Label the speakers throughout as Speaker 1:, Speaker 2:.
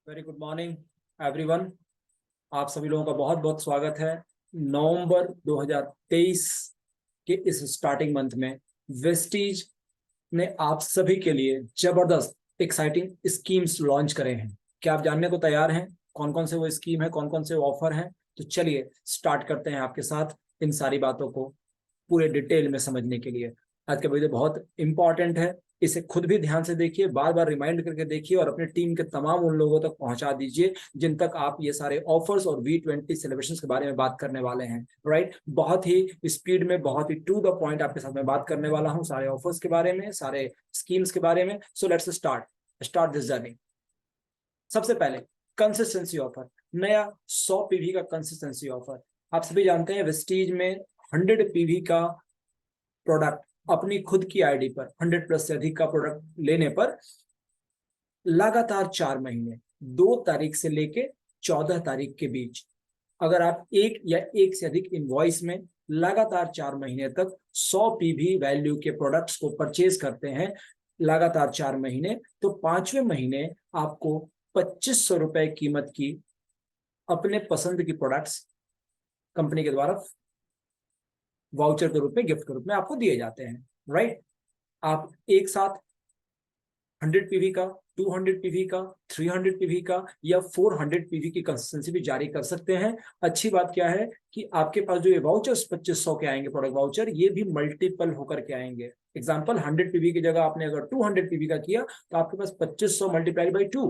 Speaker 1: Very good morning everyone. आप सभी लोगों का बहुत बहुत स्वागत है। नवंबर 2023 के इस स्टार्टिंग मंथ में वेस्टीज ने आप सभी के लिए जबरदस्त एक्साइटिंग स्कीम्स लॉन्च करे हैं। क्या आप जानने को तैयार हैं कौन कौन से वो स्कीम है, कौन कौन से ऑफर हैं? तो चलिए स्टार्ट करते हैं आपके साथ इन सारी बातों को पूरे डिटेल में समझने के लिए। आज का वीडियो बहुत इंपॉर्टेंट है, इसे खुद भी ध्यान से देखिए, बार बार रिमाइंड करके देखिए और अपनी टीम के तमाम उन लोगों तक पहुंचा दीजिए जिन तक आप ये सारे ऑफर्स और V20 सेलिब्रेशंस के बारे में बात करने वाले हैं। राइट, बहुत ही स्पीड में, बहुत ही टू द पॉइंट आपके साथ मैं बात करने वाला हूं, सारे ऑफर्स के बारे में, सारे स्कीम्स के बारे में। So let's start this journey. सबसे पहले कंसिस्टेंसी ऑफर, नया 100 पीवी का कंसिस्टेंसी ऑफर। आप सभी जानते हैं वेस्टीज में 100 पीवी का प्रोडक्ट अपनी खुद की आईडी पर 100 प्लस से अधिक का प्रोडक्ट लेने पर लगातार 4 महीने 2 तारीख से लेके 14 तारीख के बीच अगर आप एक या एक से अधिक इनवॉइस में लगातार 4 महीने तक 100 पीवी वैल्यू के प्रोडक्ट्स को परचेज करते हैं लगातार 4 महीने, तो 5वें महीने आपको 2500 रुपए कीमत की अपने पसंद की प्रोडक्ट्स कंपनी के द्वारा वाउचर के रूप में, गिफ्ट के रूप में आपको दिए जाते हैं। राइट, आप एक साथ 100 पीवी का, 200 पीवी का, 300 पीवी का या 400 पीवी की कंसिस्टेंसी भी जारी कर सकते हैं। अच्छी बात क्या है कि आपके पास जो ये वाउचर्स 2500 के आएंगे, प्रोडक्ट वाउचर, ये भी मल्टीपल होकर के आएंगे। एग्जाम्पल, 100 पीवी की जगह आपने अगर 200 पीवी का किया तो आपके पास 2500 मल्टीप्लाई बाई 2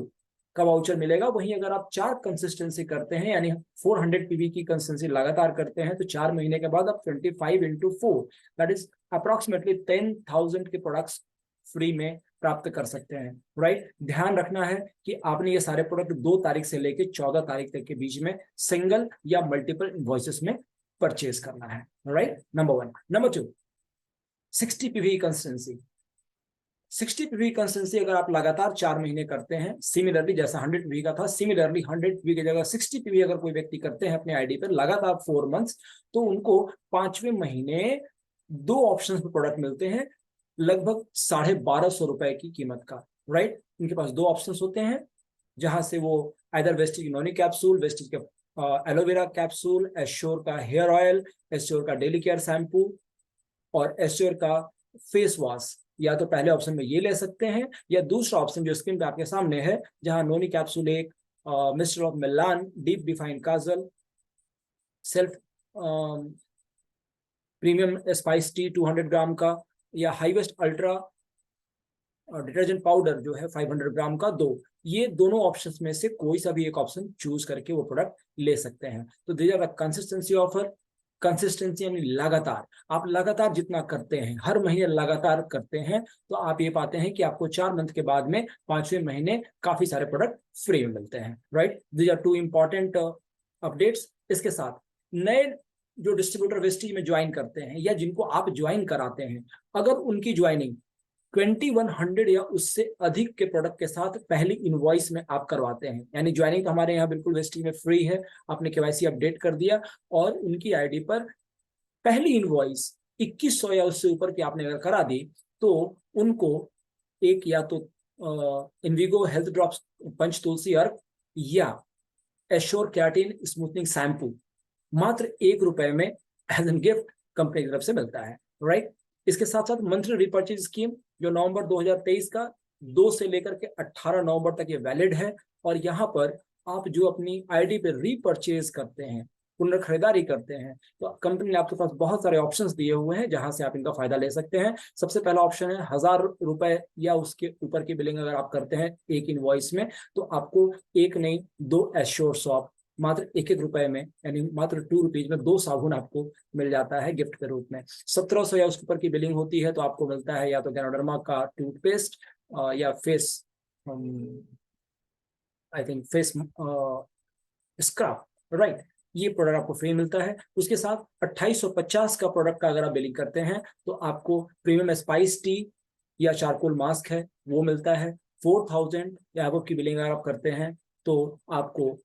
Speaker 1: का वाउचर मिलेगा। वहीं अगर आप 4 कंसिस्टेंसी करते हैं, यानी 400 पीवी की कंसिस्टेंसी लगातार करते हैं, तो 4 महीने के बाद आप 25 × 4 दैट इज अप्रोक्सीमेटली 10,000 के प्रोडक्ट्स फ्री में प्राप्त कर सकते हैं। राइट, ध्यान रखना है कि आपने ये सारे प्रोडक्ट 2 तारीख से लेकर 14 तारीख तक के बीच में सिंगल या मल्टीपल इनवॉइसेस में परचेज करना है। Right, number 1। Number 2, 60 PV consistency. 60 PV consistency अगर आप लगातार 4 महीने करते हैं, सिमिलरली जैसा 100 पीवी का था, सिमिलरली 100 पीवी की जगह 60 पीवी अगर कोई व्यक्ति करते हैं अपने आईडी पर लगातार 4 मंथ्स, तो उनको 5वें महीने 2 ऑप्शन पर प्रोडक्ट मिलते हैं लगभग 1250 रुपए की कीमत का। राइट, इनके पास 2 ऑप्शंस होते हैं जहां से वो आइदर वेस्टिज नोनी कैप्सूल, वेस्टिज का एलोवेरा कैप्सूल, एश्योर का हेयर ऑयल, एश्योर का डेली केयर शैम्पू और एश्योर का फेस वॉश, या तो पहले ऑप्शन में ये ले सकते हैं या दूसरा ऑप्शन जो स्क्रीन पे आपके सामने है, जहां नोनी कैप्सूल एक, mister of Milan deep define Kajal, self premium spice T 200 ग्राम का, या हाईवेस्ट अल्ट्रा डिटर्जेंट पाउडर जो है 500 ग्राम का, 2। ये दोनों ऑप्शंस में से कोई सा भी एक ऑप्शन चूज करके वो प्रोडक्ट ले सकते हैं। तो these are consistency offer. Consistency यानी लगातार, आप लगातार जितना करते हैं, हर महीने लगातार करते हैं, तो आप ये पाते हैं कि आपको 4 मंथ के बाद में 5वें महीने काफी सारे प्रोडक्ट फ्री में मिलते हैं। Right, these are 2 important updates. इसके साथ नए जो डिस्ट्रीब्यूटर वेस्टीज में ज्वाइन करते हैं या जिनको आप ज्वाइन कराते हैं, अगर उनकी ज्वाइनिंग 2100 या उससे अधिक के प्रोडक्ट के साथ पहली इनवॉइस में आप करवाते हैं, यानी ज्वाइनिंग तो हमारे यहाँ बिल्कुल वेस्टीज में फ्री है, आपने केवाईसी अपडेट कर दिया और उनकी आईडी पर पहली इनवॉइस 2100 या उससे ऊपर की आपने अगर करा दी, तो उनको एक या तो इनविगो हेल्थ ड्रॉप्स पंच तुलसी अर्क या एश्योर कैटिन स्मूथनिंग शैम्पू मात्र ₹1 में एज एन गिफ्ट कंपनी की तरफ से मिलता है। राइट, इसके साथ साथ मंथली रिपर्चेज स्कीम जो नवंबर 2023 का 2 से लेकर के 18 नवंबर तक ये वैलिड है। और यहाँ पर आप जो अपनी आईडी पे रीपर्चेज करते हैं, पुनर्खरीदारी करते हैं, तो कंपनी ने आपके पास बहुत सारे ऑप्शंस दिए हुए हैं जहां से आप इनका फायदा ले सकते हैं। सबसे पहला ऑप्शन है ₹1000 या उसके ऊपर की बिलिंग अगर आप करते हैं एक इनवॉइस में, तो आपको एक नहीं 2 एश्योर सॉप मात्र ₹1 में, यानी मात्र ₹2 में 2 साबुन आपको मिल जाता है गिफ्ट के रूप में। 1700 या उसके ऊपर की बिलिंग होती है तो आपको मिलता है या तो गैनोडर्मा का टूथपेस्ट या face, I think face scrub. Right, ये प्रोडक्ट आपको फ्री मिलता है। उसके साथ 2850 का प्रोडक्ट का अगर आप बिलिंग करते हैं तो आपको प्रीमियम स्पाइस टी या चारकोल मास्क है वो मिलता है। 4000 या अब की बिलिंग अगर आप करते हैं तो आपको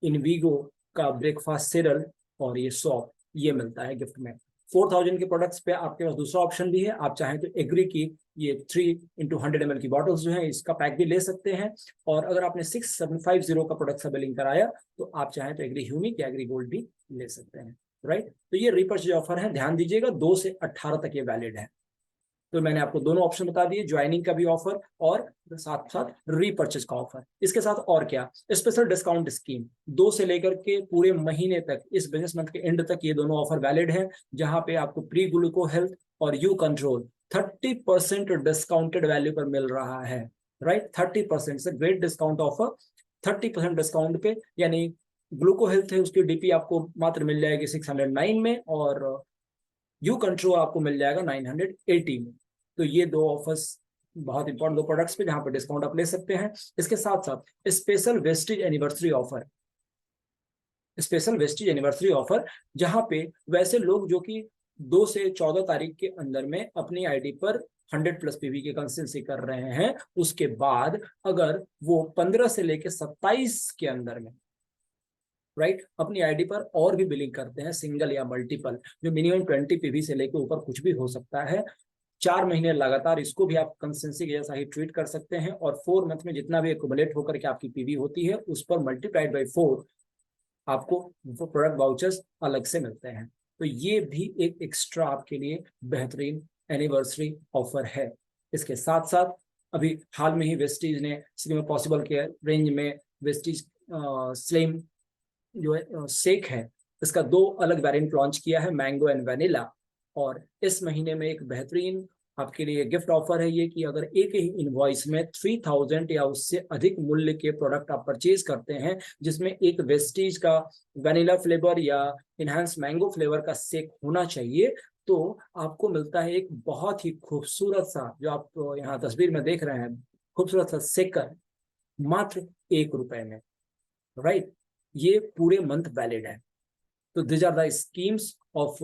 Speaker 1: इनवीगो का ब्रेकफास्ट सीरल और ये सॉप ये मिलता है गिफ्ट में। 4000 के प्रोडक्ट्स पे आपके पास दूसरा ऑप्शन भी है, आप चाहें तो एग्री की ये 3 into 100 ml की बॉटल्स जो है इसका पैक भी ले सकते हैं। और अगर आपने 6750 का प्रोडक्ट का बिलिंग कराया तो आप चाहें तो एग्री ह्यूमिक या एग्री गोल्ड भी ले सकते हैं, राइट। तो ये रीपर्चेज ऑफर है, ध्यान दीजिएगा 2 से 18 तक ये वैलिड है। तो मैंने आपको दोनों ऑप्शन बता दिए, ज्वाइनिंग का भी ऑफर और साथ साथ रीपर्चेज का ऑफर। इसके साथ और क्या, स्पेशल डिस्काउंट स्कीम 2 से लेकर के पूरे महीने तक, इस बिजनेस मंथ के एंड तक ये दोनों ऑफर वैलिड है, जहां पे आपको प्री ग्लूको हेल्थ और यू कंट्रोल 30% डिस्काउंटेड वैल्यू पर मिल रहा है, राइट। 30% से ग्रेट डिस्काउंट ऑफर, 30% डिस्काउंट पे, यानी ग्लूको हेल्थ है उसकी डीपी आपको मात्र मिल जाएगी 609 में, और यू कंट्रोल आपको मिल जाएगा 980 में। तो ये 2 ऑफर्स बहुत इंपॉर्टेंट 2 प्रोडक्ट्स पे जहां पे डिस्काउंट आप ले सकते हैं। इसके साथ साथ special wastage anniversary offer, special wastage anniversary offer, जहां पे वैसे लोग जो कि 2 से 14 तारीख के अंदर में अपनी आईडी पर 100+ पीवी की कंसिस्टेंसी कर रहे हैं, उसके बाद अगर वो 15 से लेकर 27 के अंदर में, राइट, अपनी आईडी पर और भी बिलिंग करते हैं, सिंगल या मल्टीपल, जो मिनिमम 20 पीवी से लेकर ऊपर कुछ भी हो सकता है, 4 महीने लगातार इसको भी आप कंसिस्टेंसी के जैसा ही ट्रीट कर सकते हैं। और 4 मंथ में जितना भी एक्युमुलेट होकर के आपकी पीवी होती है उस पर मल्टीप्लाइड बाई 4 आपको प्रोडक्ट वाउचर्स अलग से मिलते हैं। तो ये भी एक एक्स्ट्रा आपके लिए बेहतरीन एनिवर्सरी ऑफर है। इसके साथ साथ अभी हाल में ही वेस्टीज ने स्लिम पॉसिबल के रेंज में वेस्टीज स्लिम जो है शेक है, इसका 2 अलग वेरिएंट लॉन्च किया है, मैंगो एंड वेनिला। और इस महीने में एक बेहतरीन आपके लिए गिफ्ट ऑफर है ये कि अगर एक ही इनवॉइस में 3000 या उससे अधिक मूल्य के प्रोडक्ट आप परचेज करते हैं, जिसमें एक वेस्टीज का वेनिला फ्लेवर या इनहैंस मैंगो फ्लेवर का शेक होना चाहिए, तो आपको मिलता है एक बहुत ही खूबसूरत सा, जो आप यहाँ तस्वीर में देख रहे हैं, खूबसूरत सा शेकर मात्र ₹1 में, राइट। ये पूरे मंथ वैलिड है। तो this are the schemes of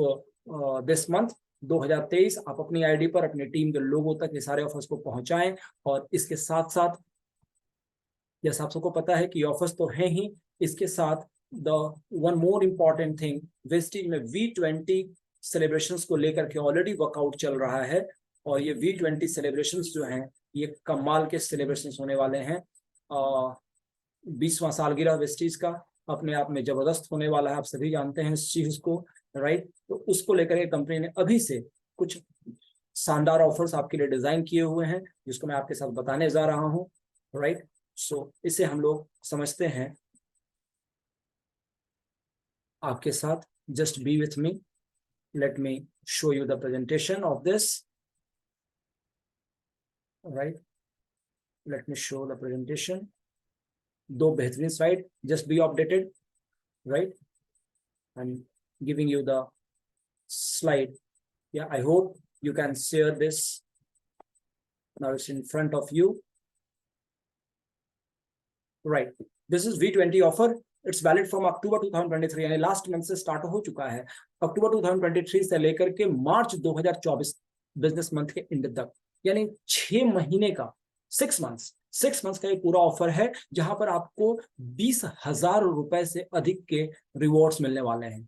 Speaker 1: this month 2023। आप अपनी आईडी पर अपनी टीम के लोगों तक ये सारे ऑफर्स को पहुंचाएं। और इसके साथ साथ जैसा आप सबको पता है कि ऑफर्स तो हैं ही, इसके साथ the one more important thing, Vestige में V20 सेलिब्रेशंस को लेकर के ऑलरेडी वर्कआउट चल रहा है। और ये V20 सेलिब्रेशंस जो हैं ये कमाल के सेलिब्रेशंस होने वाले हैं। 20वां सालगिरह वेस्टीज का अपने आप में जबरदस्त होने वाला है, आप सभी जानते हैं इस चीज को, राइट। तो उसको लेकर के कंपनी ने अभी से कुछ शानदार ऑफर्स आपके लिए डिजाइन किए हुए हैं, जिसको मैं आपके साथ बताने जा रहा हूं, राइट। सो इसे हम लोग समझते हैं आपके साथ। Just be with me, let me show you the presentation of this, right. Let me show the presentation. 2 बेहतरीन slide, just be updated, right? I'm giving you the slide. Yeah, I hope you can share this. Now it's in front of you, right? This is V20 offer. It's valid from October 2023, यानी last month से start हो चुका है। अक्टूबर 2023 से लेकर के मार्च 2024 business month के and तक, यानी 6 महीने का, 6 मंथ्स का ये पूरा ऑफर है, जहां पर आपको 20,000 रुपए से अधिक के रिवॉर्ड्स मिलने वाले हैं।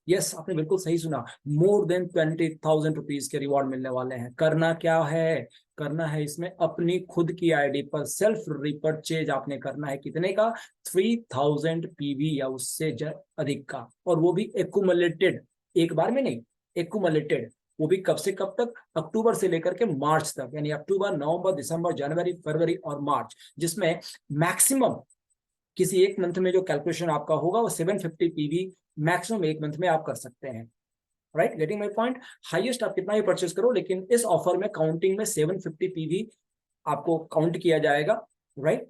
Speaker 1: यस, आपने बिल्कुल सही सुना, मोर देन 20,000 रुपीज के रिवॉर्ड मिलने वाले हैं। करना क्या है, करना है इसमें अपनी खुद की आईडी पर सेल्फ रिपर्चेज आपने करना है, कितने का, 3000 पीवी या उससे अधिक का, और वो भी एक्यूमुलेटेड, एक बार में नहीं, एक्यूमुलेटेड। वो भी कब से कब तक, अक्टूबर से लेकर के मार्च तक, यानी अक्टूबर, नवंबर, दिसंबर, जनवरी, फरवरी और मार्च, जिसमें मैक्सिमम किसी एक मंथ में जो कैलकुलेशन आपका होगा वो 750 पीवी मैक्सिमम एक मंथ में आप कर सकते हैं, right. Getting my point. Highest आप कितना ही परचेस करो, लेकिन इस ऑफर में काउंटिंग में 750 पीवी आपको काउंट किया जाएगा, right.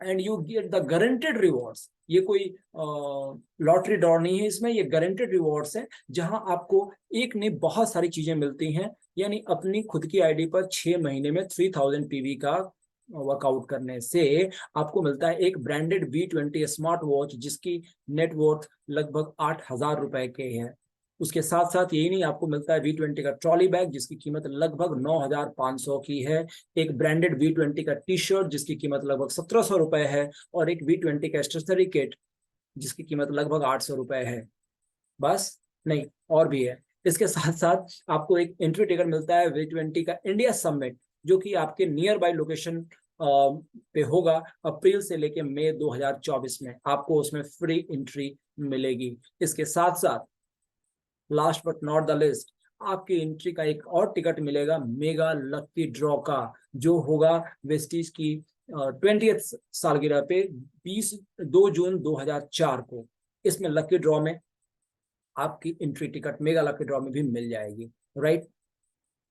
Speaker 1: And you get the guaranteed rewards. ये कोई लॉटरी ड्रॉ नहीं है इसमें, ये गारंटेड रिवॉर्ड्स है, जहां आपको एक नहीं बहुत सारी चीजें मिलती हैं। यानी अपनी खुद की आईडी पर 6 महीने में 3000 पीवी का वर्कआउट करने से आपको मिलता है एक ब्रांडेड V20 स्मार्ट वॉच, जिसकी नेटवर्थ लगभग 8,000 रुपए के है। उसके साथ साथ यही नहीं, आपको मिलता है V20 का ट्रॉली बैग, जिसकी कीमत लगभग 9,500 की है, एक ब्रांडेड V20 का टी शर्ट जिसकी कीमत लगभग 1,700 रुपए है, और एक V20 का एक्सेसरी किट जिसकी कीमत लगभग 800 रुपए है। बस नहीं, और भी है। इसके साथ साथ आपको एक एंट्री टिकट मिलता है V20 का इंडिया समिट, जो कि आपके नियर बाय लोकेशन पे होगा अप्रैल से लेके मई 2024 में। आपको उसमें फ्री एंट्री मिलेगी। इसके साथ साथ last but not the list, आपकी एंट्री का एक और टिकट मिलेगा मेगा लकी ड्रॉ का, जो होगा वेस्टीज की 20th सालगिरह पे 2 जून 2004 को। इसमें लकी ड्रॉ में आपकी entry ticket mega lucky draw में भी मिल जाएगी, राइट।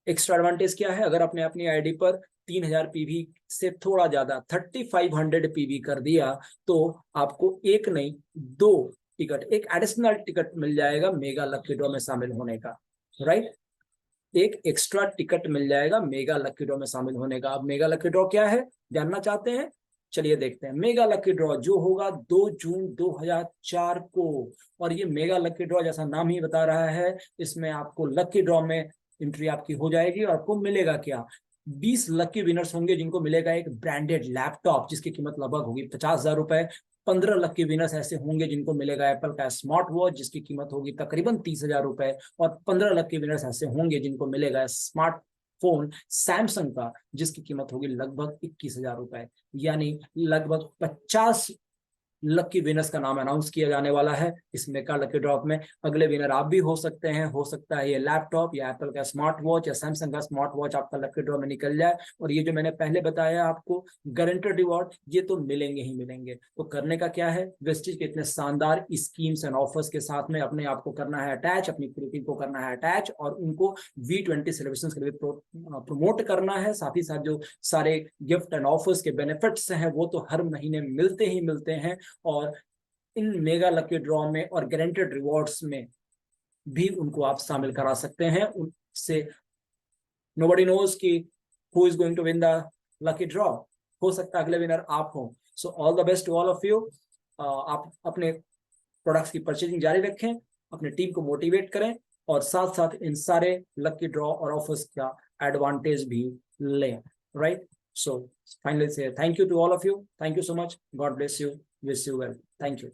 Speaker 1: एक्स्ट्रा एडवांटेज क्या है, अगर आपने अपनी आईडी पर 3000 पीवी से थोड़ा ज्यादा 3500 पीवी कर दिया तो आपको एक नहीं 2 टिकट, एक एडिशनल टिकट मिल जाएगा मेगा लकी ड्रॉ में शामिल होने का, राइट। एक एक्स्ट्रा टिकट मिल जाएगा मेगा लकी ड्रॉ में शामिल होने का। अब मेगा लकी ड्रॉ क्या है जानना चाहते हैं, चलिए देखते हैं। मेगा लकी ड्रॉ जो होगा 2 जून 2004 को, और ये मेगा लकी ड्रॉ जैसा नाम ही बता रहा है, इसमें आपको लकी ड्रॉ में एंट्री आपकी हो जाएगी और आपको मिलेगा क्या, 20 लकी विनर्स होंगे जिनको मिलेगा एक ब्रांडेड लैपटॉप जिसकी कीमत लगभग होगी 50,000 रुपए। 15 लकी विनर्स ऐसे होंगे जिनको मिलेगा एप्पल का स्मार्ट वॉच जिसकी कीमत होगी तकरीबन 30,000 रुपए, और 15 लकी विनर्स ऐसे होंगे जिनको मिलेगा स्मार्टफोन सैमसंग का जिसकी कीमत होगी लगभग 21,000 रुपए। यानी लगभग 50 लकी विनर्स का नाम अनाउंस किया जाने वाला है इस मेगा लकी ड्रॉप में। अगले विनर आप भी हो सकते हैं, हो सकता है ये लैपटॉप या एप्पल का स्मार्ट वॉच या सैमसंग का स्मार्ट वॉच आपका लकी ड्रॉ में निकल जाए। और ये जो मैंने पहले बताया आपको गारंटेड रिवॉर्ड, ये तो मिलेंगे ही मिलेंगे। तो करने का क्या है, वेस्टीज के इतने शानदार स्कीम्स एंड ऑफर्स के साथ में अपने आप को करना है अटैच, अपनी पूरी टीम को करना है अटैच, और उनको V20 सेलिब्रेशन के लिए प्रमोट करना है। साथ ही साथ जो सारे गिफ्ट एंड ऑफर्स के बेनिफिट्स हैं वो तो हर महीने मिलते ही मिलते हैं, और इन मेगा लकी ड्रॉ में और गारंटेड रिवॉर्ड्स में भी उनको आप शामिल करा सकते हैं। उनसे नोबडी नोज कि who is going to win the lucky draw, हो सकता है अगले विनर आप हो। So all the best to all of you. आप अपने प्रोडक्ट्स की परचेजिंग जारी रखें, अपनी टीम को मोटिवेट करें, और साथ साथ इन सारे लकी ड्रॉ और ऑफर्स का एडवांटेज भी लें, right. So finally say thank you to all of you. Thank you so much. God bless you. Wish you well. Thank you.